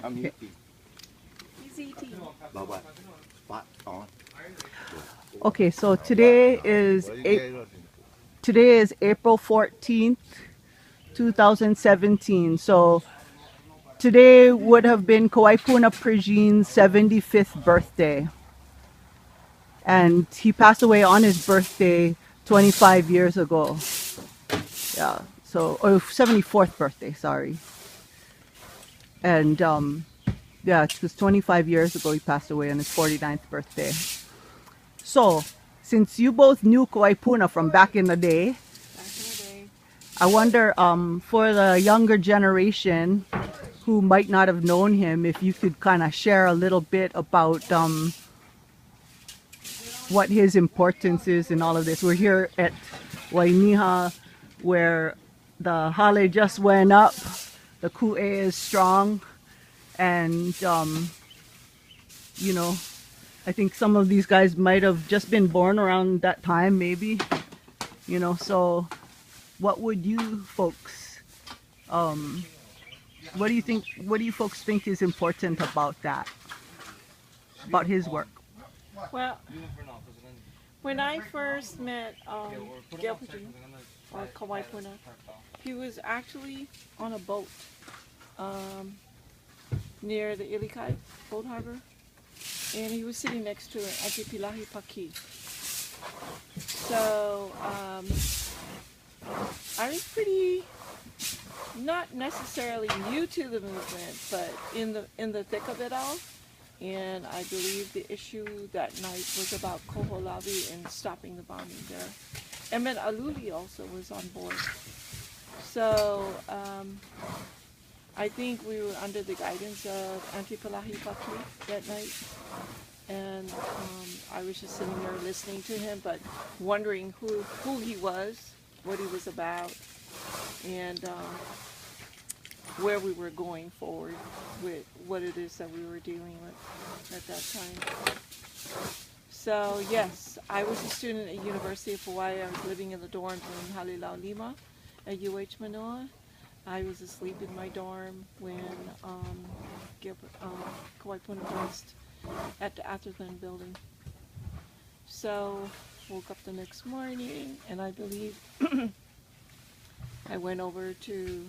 I'm eating. He's eating. But what? Spot on. Okay, so today is April 14th, 2017. So today would have been Kawaipuna Prejean's 75th birthday. And he passed away on his birthday 25 years ago. Yeah, so, or 74th birthday, sorry. And yeah, it was 25 years ago he passed away on his 49th birthday. So, since you both knew Kawaipuna from back in the day, I wonder for the younger generation who might not have known him, if you could kind of share a little bit about what his importance is in all of this. We're here at Wainiha, where the hale just went up, the ku'e is strong, and you know, I think some of these guys might have just been born around that time, maybe, you know. So what would you folks what do you folks think is important about that, about his work? Well, when I first met Gilpin or Kawaipuna, he was actually on a boat near the Ilikai boat harbor, and he was sitting next to an Antipilahi Paki. So I was pretty, not necessarily new to the movement, but in the thick of it all. And I believe the issue that night was about Koholavi and stopping the bombing there. Emet Aluli also was on board. So I think we were under the guidance of Antipalahi Paki that night. And I was just sitting there listening to him, but wondering who he was, what he was about, and where we were going forward with what it is that we were dealing with at that time. So yes, I was a student at University of Hawaii. I was living in the dorms in Halilau Lima at UH Manoa. I was asleep in my dorm when Kawaipuna burst at the Atherton building. So woke up the next morning, and I believe I went over to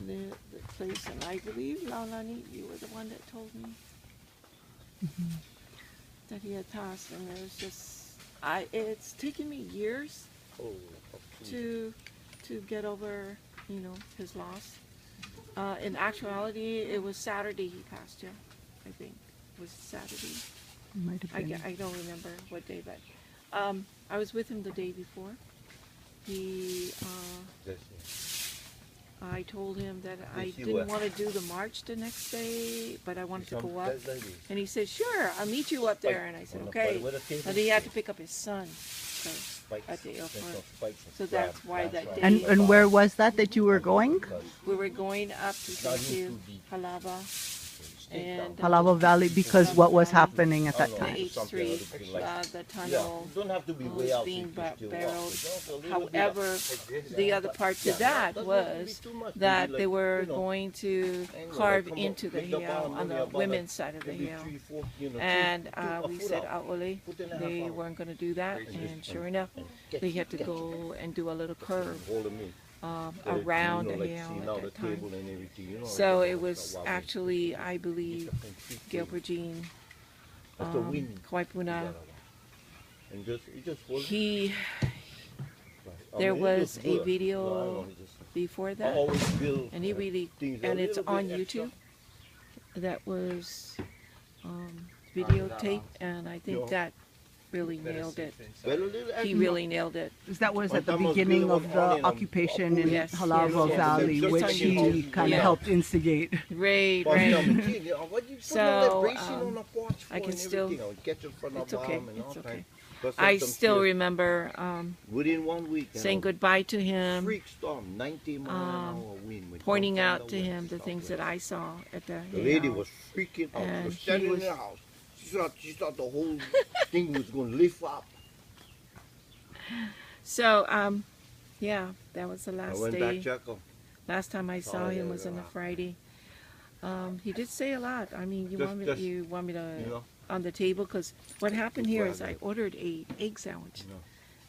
the place, and I believe, Laulani, you were the one that told me that he had passed, and it was just, it's taken me years to get over, you know, his loss. In actuality, it was Saturday he passed, yeah, I think. It was Saturday. Might have been. I don't remember what day, but I was with him the day before. I told him that I didn't want to do the march the next day, but I wanted to go up. And he said, sure, I'll meet you up there. And I said, okay. And he had to pick up his son at the airport. So that's why that day. And where was that you were going? We were going up to Halava. And Halava Valley, because what was happening at that time? The H3, the tunnel was being barreled. However, the other part to that was that they were going to carve into the hill on the women's side of the hill. And we said, Aole, they weren't going to do that. And sure enough, they had to go and do a little curve around the hill at that time. So it was actually, I believe, Gilbertine, Kawaipuna. There was a video before that, and and it's on YouTube, that was videotaped, and I think that really nailed it. He really nailed it. That was at the beginning of the occupation in Halava Valley, which he kind of helped instigate. Right. So I can still, it's okay, it's okay. I still remember within 1 week saying goodbye to him, storm, 90-mile-an-hour wind, pointing out to him the things that I saw at the lady was freaking out. She was standing in the house. She thought the whole thing was going to lift up. So, yeah, that was the last I went day. back, Last time I saw him was on a Friday. He did say a lot. I mean, Just, you want me to you know, on the table? Because what happened here is I Right. ordered a egg sandwich, you know,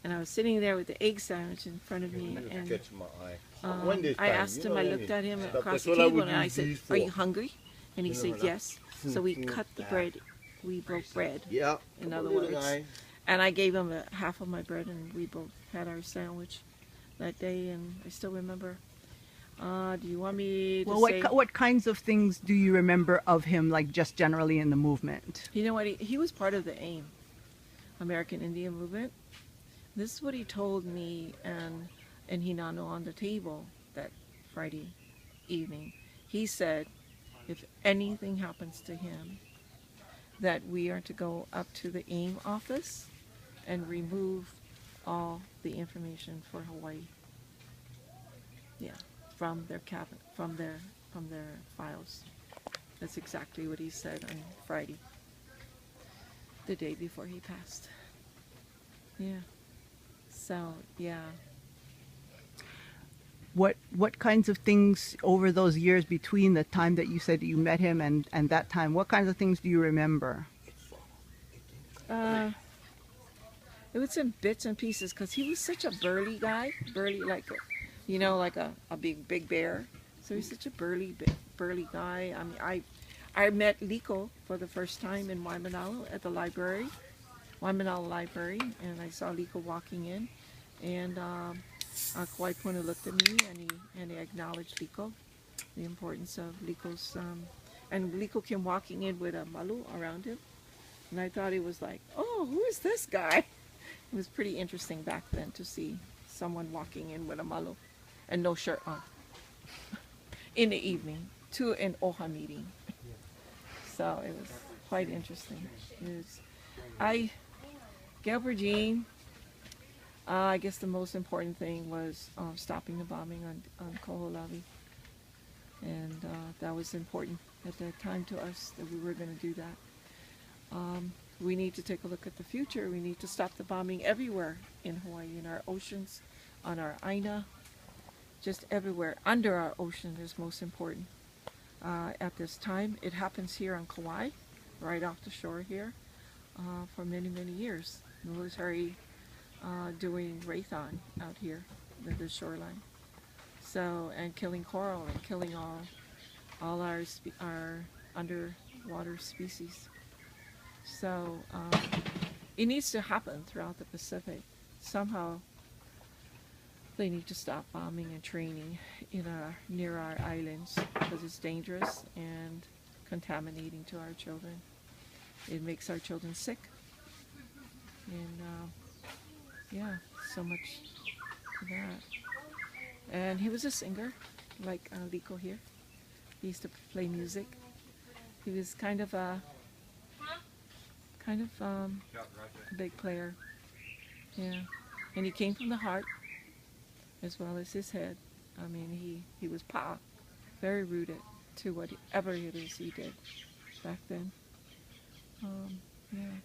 and I was sitting there with the egg sandwich in front of me, just and catch my eye. When this I time, asked you him. know I what looked mean? at him That's across the what I table, would and I use said, these "Are you for. hungry?" And he You know said, what? "Yes." So we cut the bread. We broke bread. Yeah. In Come other on, little words. guy. And I gave him half of my bread, and we both had our sandwich that day. And I still remember. Do you want me to Well, say? what kinds of things do you remember of him, like just generally in the movement? You know what? He was part of the AIM, American Indian Movement. This is what he told me and Hinano on the table that Friday evening. He said, if anything happens to him, that we are to go up to the AIM office and remove all the information for Hawaii. Yeah, from their cabinet, from their files. That's exactly what he said on Friday, the day before he passed. Yeah. So yeah. What kinds of things over those years between the time that you said you met him and that time? What kinds of things do you remember? It was in bits and pieces because he was such a burly guy, burly like like a big bear. So he's such a burly guy. I mean, I met Liko for the first time in Waimanalo at the library, Waimanalo Library, and I saw Liko walking in, and Kauai Puna looked at me and he acknowledged Liko, the importance of Liko's and Liko came walking in with a malu around him, and I thought he was like, oh, who is this guy? It was pretty interesting back then to see someone walking in with a malu and no shirt on in the evening to an OHA meeting. So it was quite interesting. Gail Jean, I guess the most important thing was stopping the bombing on Koho'olawe. And that was important at that time to us that we were going to do that. We need to take a look at the future. We need to stop the bombing everywhere in Hawaii, in our oceans, on our aina, just everywhere. Under our ocean is most important at this time. It happens here on Kauai, right off the shore here, for many, many years. Military doing Raython out here, the shoreline. So, and killing coral and killing all our underwater species. So it needs to happen throughout the Pacific. Somehow they need to stop bombing and training near our islands because it's dangerous and contaminating to our children. It makes our children sick. And yeah, so much for that. And he was a singer, like Liko here. He used to play music. He was kind of a big player. Yeah, and he came from the heart as well as his head. I mean, he was very rooted to whatever it is he did back then. Yeah,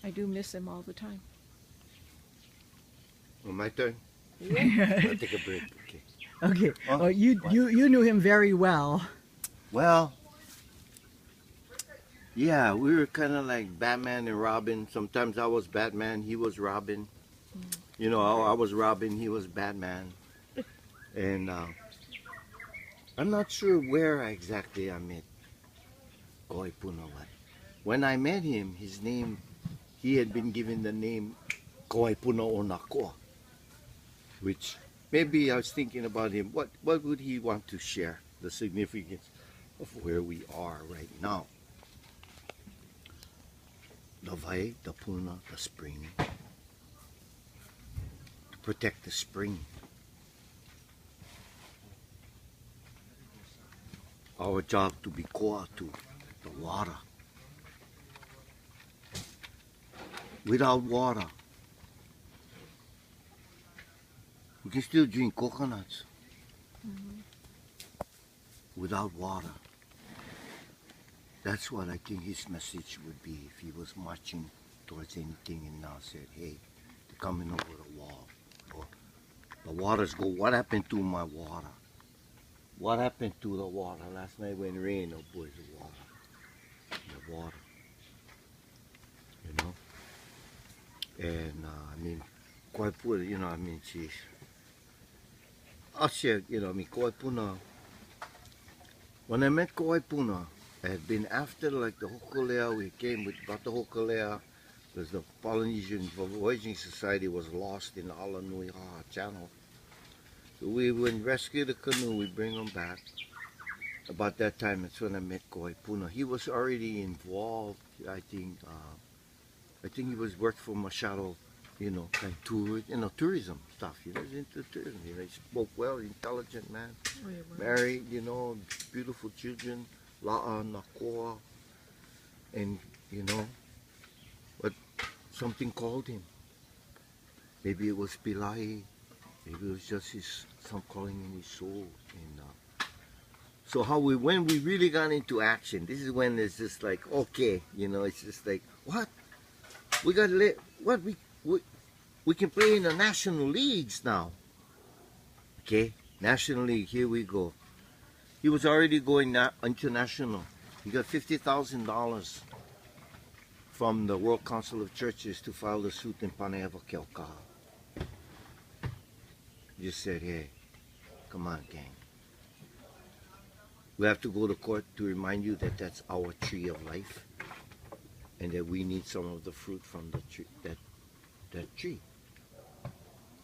I do miss him all the time. Oh, my turn. Yeah. I'll take a break. Okay. Okay. Oh, Oh, you knew him very well. Well, yeah, we were kind of like Batman and Robin. Sometimes I was Batman, he was Robin. You know, I was Robin, he was Batman. And I'm not sure where exactly I met Kauai Puna. When I met him, he had been given the name Kauai Puna o Nakoa, which maybe I was thinking about him. What would he want to share? The significance of where we are right now. The vai, the puna, the spring. To protect the spring. Our job to be koa to the water. Without water, we can still drink coconuts. Without water. That's what I think his message would be if he was marching towards anything and now said, hey, they're coming over the wall. Or the waters go, what happened to my water? what happened to the water? Last night when it rained, oh boy, the water, you know. And I mean, quite poor, you know. I mean, she's. I'll share, you know. I mean, Kauai Puna. When I met Kauai Puna, it had been after like the Hokulea. We came with brought the Hokulea because the Polynesian Voyaging Society was lost in the Alanuiha Channel. So we went rescue the canoe. We bring them back. About that time, that's when I met Kauai Puna. He was already involved. I think. I think he was worked for Machado, you know, kind of tourism stuff. You know, he's into tourism. You know, he spoke well, intelligent man, married, you know, beautiful children, La'a, Nakoa, and you know, but something called him. Maybe it was Pillai, maybe it was just some calling in his soul. And so when we really got into action, this is when it's just like, okay, you know, it's just like, what? We got to what we can play in the national leagues now. Okay, national league. Here we go. He was already going international. He got $50,000 from the World Council of Churches to file the suit in Paneava Kelkaha. Just said, hey, come on, gang. We have to go to court to remind you that that's our tree of life, and that we need some of the fruit from the tree, that tree.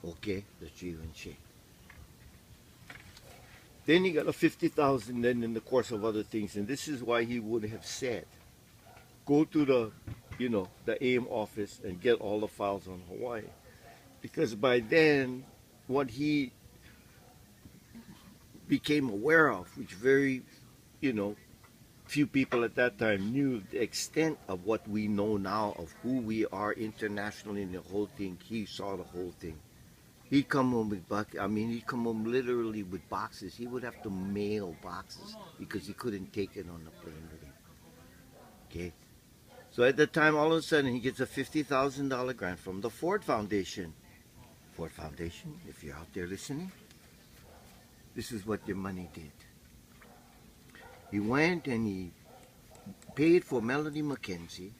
Okay, the tree and shade. Then he got a 50,000. Then in the course of other things, and this is why he would have said, go to the, you know, the AIM office and get all the files on Hawaii, because by then, what he became aware of, which very, you know, few people at that time knew the extent of what we know now of who we are internationally and the whole thing. He saw the whole thing. He'd come home with he'd come home literally with boxes. He would have to mail boxes because he couldn't take it on the plane with him. Okay? So at the time, all of a sudden, he gets a $50,000 grant from the Ford Foundation. Ford Foundation, if you're out there listening, this is what your money did. He went and he paid for Melody McKenzie,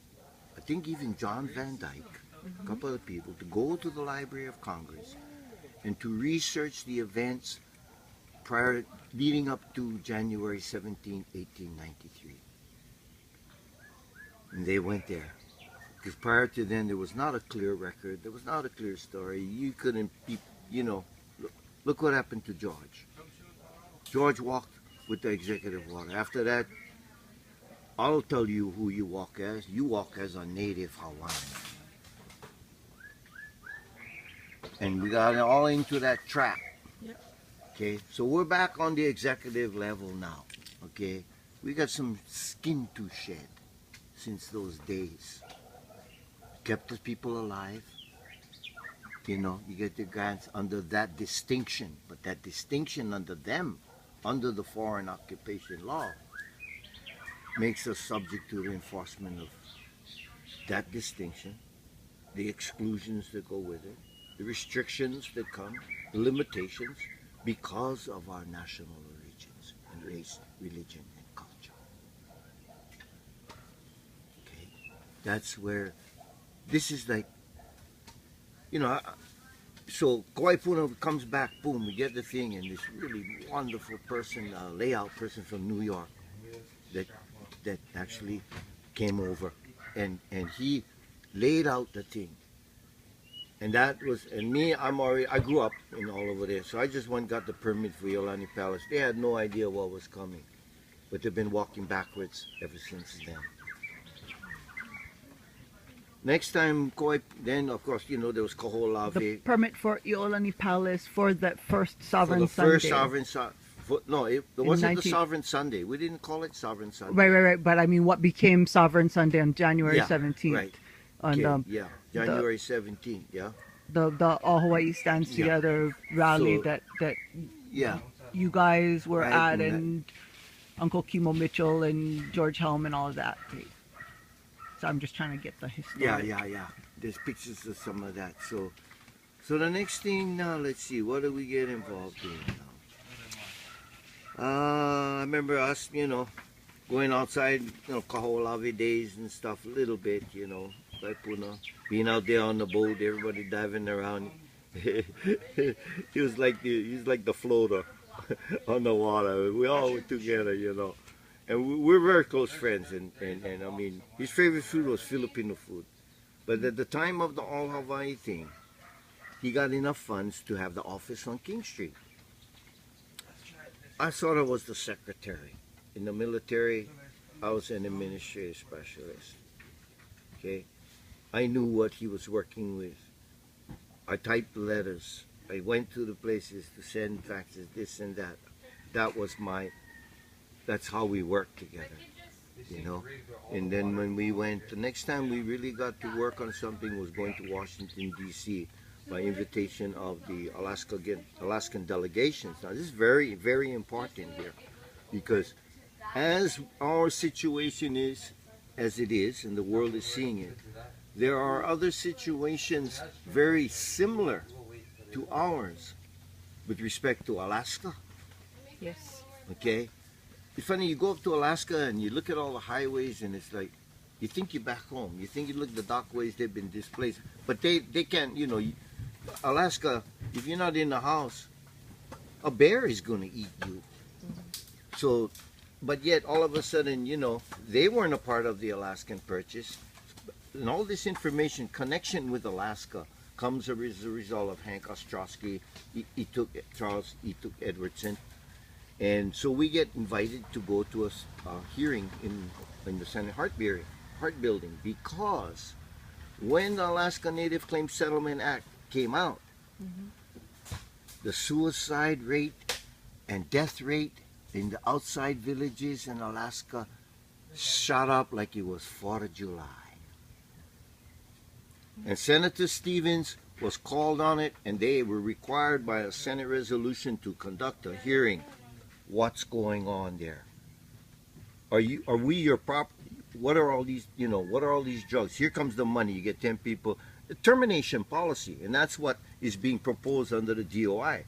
I think even John Van Dyke, a couple of people, to go to the Library of Congress and to research the events leading up to January 17, 1893. And they went there. Because prior to then, there was not a clear record. There was not a clear story. You couldn't be, you know, look what happened to George. George walked with the executive order. After that, I'll tell you who you walk as. You walk as a native Hawaiian. And we got all into that trap. Yep. Okay, so we're back on the executive level now. Okay, we got some skin to shed since those days. Kept the people alive. You know, you get the grants under that distinction, but that distinction under them, under the foreign occupation law, makes us subject to the enforcement of that distinction, the exclusions that go with it, the restrictions that come, the limitations, because of our national origins and race, religion, and culture. Okay, that's where this is like, you know. So Kauai Puna comes back, boom, we get the thing, and this really wonderful person, layout person from New York, that actually came over, and he laid out the thing. And that was, and me, I grew up in all over there, so I just went and got the permit for Iolani Palace. They had no idea what was coming, but they've been walking backwards ever since then. Next time, then of course, you know, there was Kaho'olawe. The permit for Iolani Palace for that first Sovereign For the first Sunday. No, it wasn't the Sovereign Sunday. We didn't call it Sovereign Sunday. Right. But I mean, what became Sovereign Sunday on January 17th? Right. And, Okay, yeah, January 17th, yeah. The All Hawaii Stands Together rally So, that Yeah. you guys were Right, at, and and Uncle Kimo Mitchell and George Helm and all of that. So I'm just trying to get the history. Yeah. There's pictures of some of that. So the next thing now, let's see, what do we get involved in now? I remember us, going outside, Kaholavi days and stuff a little bit, like Puna, being out there on the boat, everybody diving around. He was like the floater on the water. We all were together. And we're very close friends. And I mean, his favorite food was Filipino food. But at the time of the All Hawaii thing, he got enough funds to have the office on King Street. I thought I was the secretary. In the military, I was an administrative specialist. Okay? I knew what he was working with. I typed letters. I went to the places to send faxes, this and that. That's how we worked together. And then when we went, the next time we really got to work on something was going to Washington, D.C. by invitation of the Alaskan delegations. Now, this is very, very important here because as our situation is, as it is, and the world is seeing it, there are other situations very similar to ours with respect to Alaska. Yes. Okay? It's funny, you go up to Alaska and you look at all the highways and it's like, you think you're back home. You think you look at the dockways, they've been displaced. But they can't, Alaska, if you're not in the house, a bear is going to eat you. So, but yet all of a sudden, they weren't a part of the Alaskan Purchase. And all this information, connection with Alaska, comes as a result of Hank Ostrowski. He took Edwardson. And so we get invited to go to a hearing in the Senate Hart Building because when the Alaska Native Claims Settlement Act came out, the suicide rate and death rate in the outside villages in Alaska shot up like it was 4th of July. And Senator Stevens was called on it, and they were required by a Senate resolution to conduct a hearing. What's going on there? Are we your prop? What are all these, what are all these drugs? Here comes the money. You get 10 people. The termination policy, and that's what is being proposed under the DOI.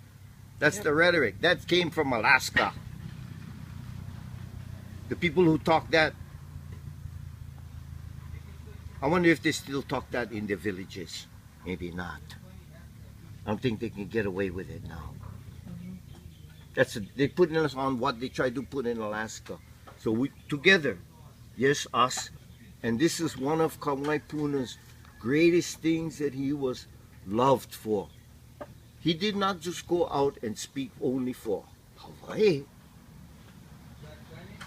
That's the rhetoric. That came from Alaska. The people who talk that, I wonder if they still talk that in the villages. Maybe not. I don't think they can get away with it now. They put us on what they tried to put in Alaska. So we together, yes, us, and this is one of Kauai Puna's greatest things that he was loved for. He did not just go out and speak only for Hawaii.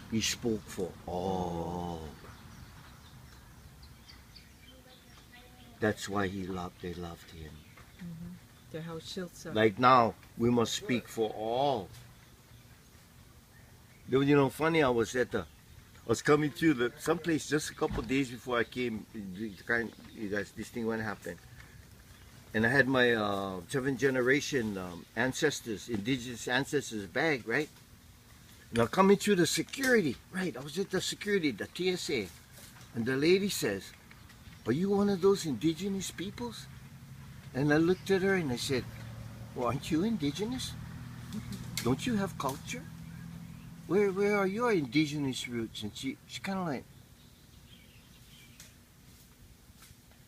He spoke for all. That's why they loved him. Like now, we must speak for all. Funny, I was coming through someplace just a couple of days before I came, this thing went happen. And I had my 7th generation indigenous ancestors bag, right? Now coming through the security, right? I was at the security, the TSA. And the lady says, "Are you one of those indigenous peoples?" And I looked at her and I said, "Well, aren't you indigenous? Don't you have culture? Where are your indigenous roots?" And she's kind of like,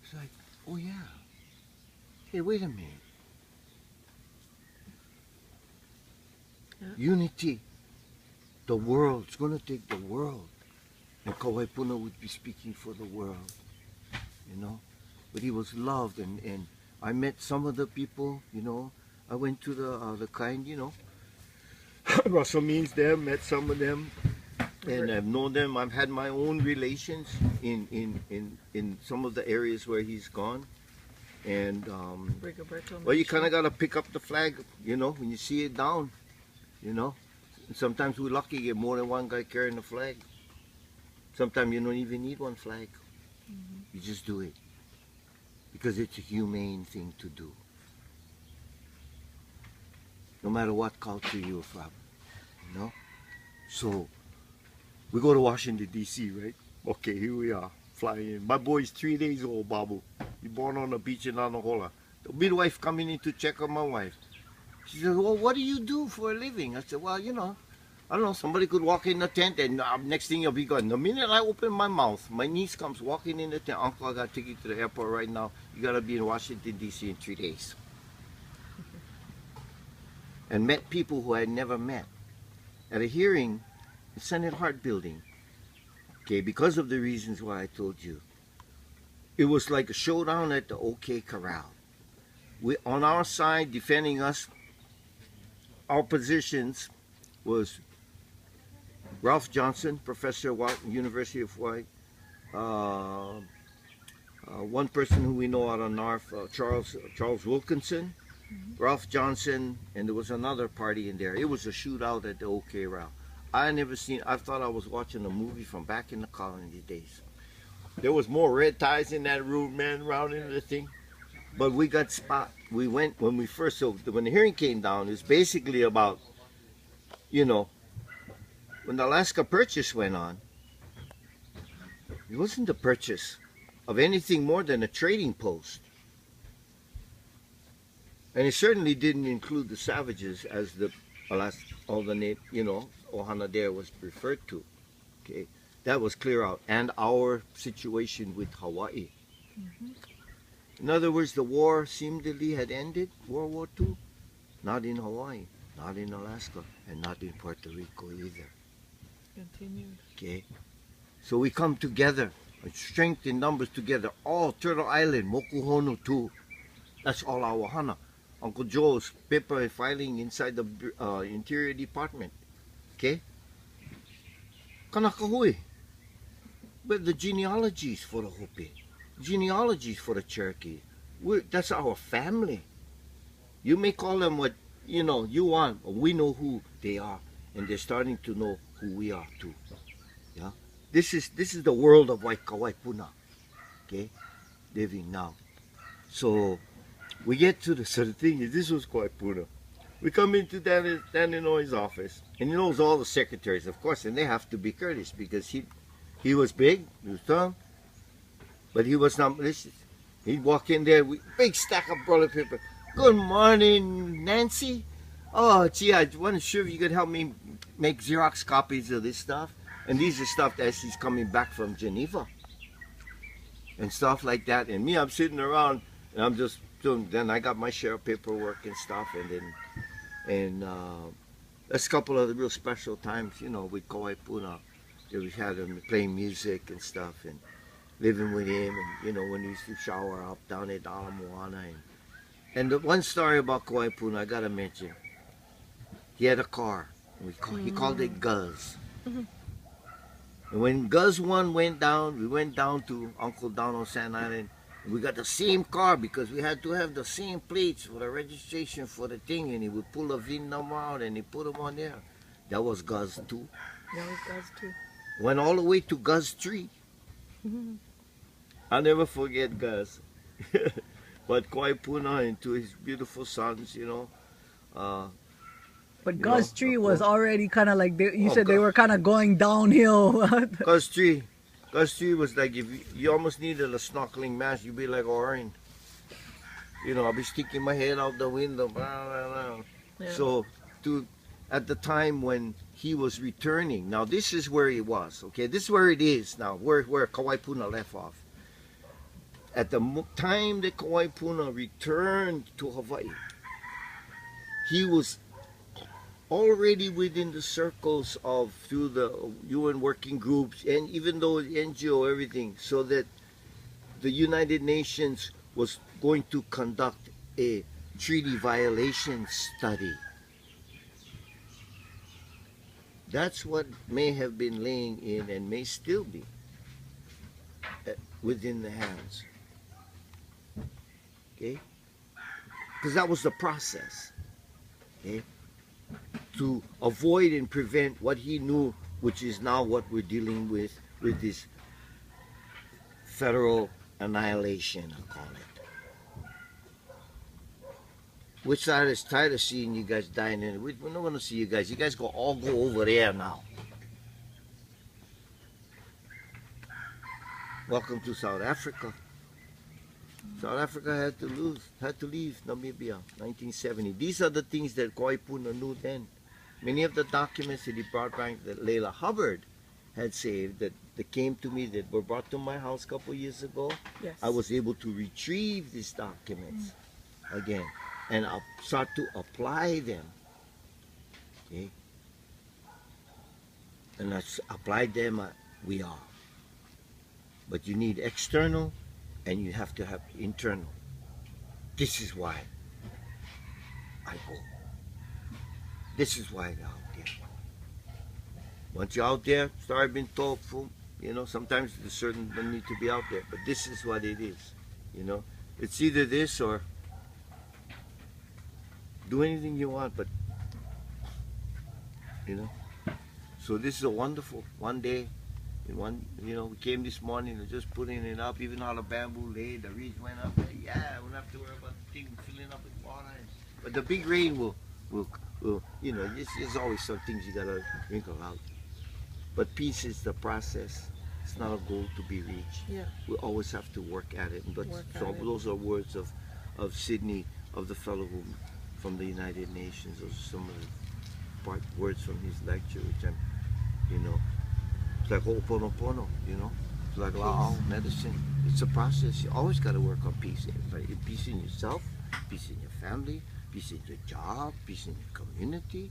it's like, "Oh yeah. Hey, wait a minute. Yeah. Unity. The world. It's going to take the world. And Kauai Puna would be speaking for the world. But he was loved, and I met some of the people, I went to the kind, Russell means them, met some of them, and I've known them. I've had my own relations in some of the areas where he's gone. And, well, you kind of got to pick up the flag, when you see it down, And sometimes we're lucky to get more than one guy carrying the flag. Sometimes you don't even need one flag. You just do it. Because it's a humane thing to do. No matter what culture you're from, So, we go to Washington, D.C., right? Okay, here we are, flying in. My boy's 3 days old, Babu. He's born on the beach in Anahola. The midwife coming in to check on my wife. She said, "Well, what do you do for a living?" I said, "Well, I don't know, somebody could walk in the tent and next thing you'll be gone. The minute I open my mouth, my niece comes walking in the tent. Uncle, I got to take you to the airport right now. You got to be in Washington, D.C. in 3 days. And met people who I had never met at a hearing in Senate Hart Building. Okay, because of the reasons why I told you. It was like a showdown at the OK Corral. We, on our side, defending us, our positions was Ralph Johnson, professor at University of Hawaii. One person who we know out of North, Charles Wilkinson, Ralph Johnson, and there was another party in there. It was a shootout at the OK Corral. I never seen. I thought I was watching a movie from back in the colony days. There was more red ties in that room, man, around in the thing. But we got spot. We went when we first. So when the hearing came down, it's basically about, you know, when the Alaska Purchase went on. It wasn't the purchase of anything more than a trading post. And it certainly didn't include the savages as the all the name, you know, Ohana there was referred to. Okay, that was clear out, and our situation with Hawaii. In other words, the war seemingly had ended, World War II, not in Hawaii, not in Alaska, and not in Puerto Rico either. Continued. Okay, so we come together, strength in numbers together. All Turtle Island, Mokuhonu too. That's all our Ohana. Uncle Joe's paper filing inside the Interior Department. Okay? Kanakahui. But the genealogies for the Hopi, genealogies for the Cherokee, that's our family. You may call them what you know you want, but we know who they are, and they're starting to know who we are too. Yeah, this is the world of Waikawai Puna. Okay, living now. So we get to the thing is this was quite Puna. We come into Dan Inouye's office, and he knows all the secretaries, of course, and they have to be courteous because he was big, he was tall, but he was not malicious. He'd walk in there with big stack of toilet paper. Good morning, Nancy. Oh, gee, I wonder if you could help me make Xerox copies of this stuff. And these are stuff that he's coming back from Geneva and stuff like that. And me, I'm sitting around and I'm just doing. Then I got my share of paperwork and stuff, and that's a couple of the real special times, you know, with Kauai Puna. We had him playing music and stuff, and living with him, and you know, when he used to shower up down at Ala Moana. And the one story about Kauai Puna I gotta mention, he had a car. He called it Guz. And when Guz 1 went down, we went down to Uncle down on Sand Island. And we got the same car because we had to have the same plates for the registration for the thing. And he would pull a VIN number out and he put them on there. That was Guz 2. That was Guz 2. Went all the way to Guz 3. I'll never forget Guz. But Kauai Puna and to his beautiful sons, you know. But Guz Tree was already kind of like, you said they were kind of going downhill. Guz Tree was like, if you almost needed a snorkeling mask, you'd be like Orin. You know, I'll be sticking my head out the window. Blah, blah, blah. Yeah. So, at the time when he was returning, now this is where he was, okay? This is where it is now, where Kauai Puna left off. At the time that Kauai Puna returned to Hawaii, he was already within the circles of through the UN working groups and even though the NGO, everything, so that the United Nations was going to conduct a treaty violation study. That's what may have been laying in and may still be within the hands. Okay? Because that was the process. Okay? To avoid and prevent what he knew, which is now what we're dealing with this federal annihilation, I call it. Which side is tired of seeing you guys dying in it? We're not going to see you guys. You guys all go over there now. Welcome to South Africa. South Africa had to leave Namibia, 1970. These are the things that Kauai Puna knew then. Many of the documents that he brought back that Layla Hubbard had saved that came to me that were brought to my house a couple years ago, Yes. I was able to retrieve these documents again and start to apply them. Okay? And I applied them, we are. But you need external and you have to have internal. This is why I go. This is why I'm out there. Once you're out there, start being thoughtful. You know, sometimes there's certain don't need to be out there, but this is what it is. You know, it's either this or do anything you want, but you know. So this is a wonderful one day. We came this morning and just putting it up, even all the bamboo laid, the reeds went up. Yeah, we don't have to worry about the thing filling up with water. But the big rain will there's always some things you gotta wrinkle out. But peace is the process. It's not a goal to be reached. Yeah. We always have to work at it. But Work at it. those are words of Sydney, of the fellow from the United Nations. Those are some of the words from his lecture, which I'm, it's like Ho'oponopono, It's like La'au medicine. It's a process. You always got to work on peace. Peace in yourself, peace in your family, peace in your job, peace in your community.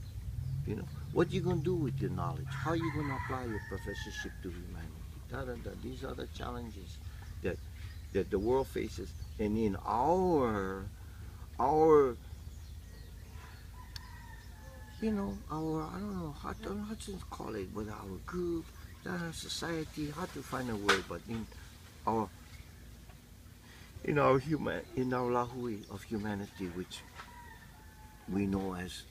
What you going to do with your knowledge? How are you going to apply your professorship to humanity? These are the challenges that the world faces. And in our I don't know how to call it, but our group, our society, how to find a word, but in our lahui of humanity, which we know as,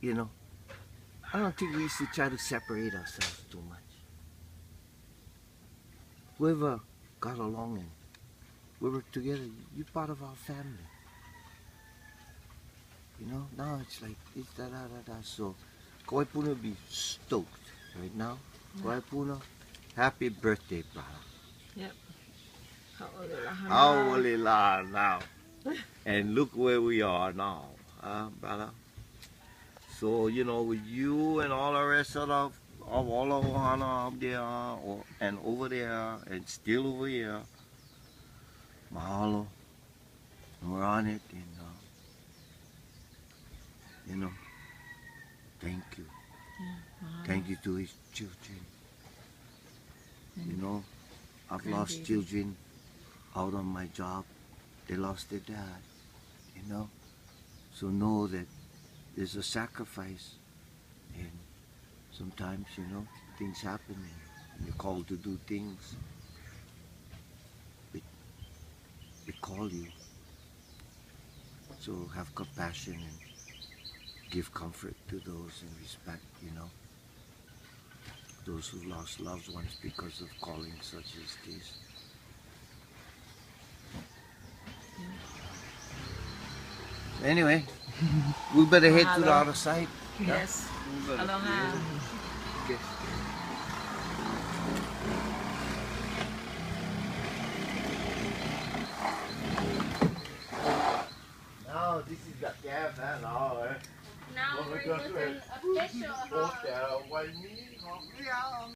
I don't think we used to try to separate ourselves too much. Whoever got along and we were together, you're part of our family. Now it's like this, da. So, Kauai Puna be stoked right now. Kauai Puna, happy birthday, brother. Yep. Hau'olila now. And look where we are now, brother. So, with you and all the rest of all of Ohana up there, and over there, and still over here, mahalo. We're on it, and thank you. Thank you to his children. I've lost children out on my job. They lost their dad, So know that there's a sacrifice, and sometimes, things happen and you're called to do things. They call you. So have compassion and give comfort to those and respect, those who lost loved ones because of calling such as this. Anyway, we better head to the other side. Yes. We better- Aloha. Okay.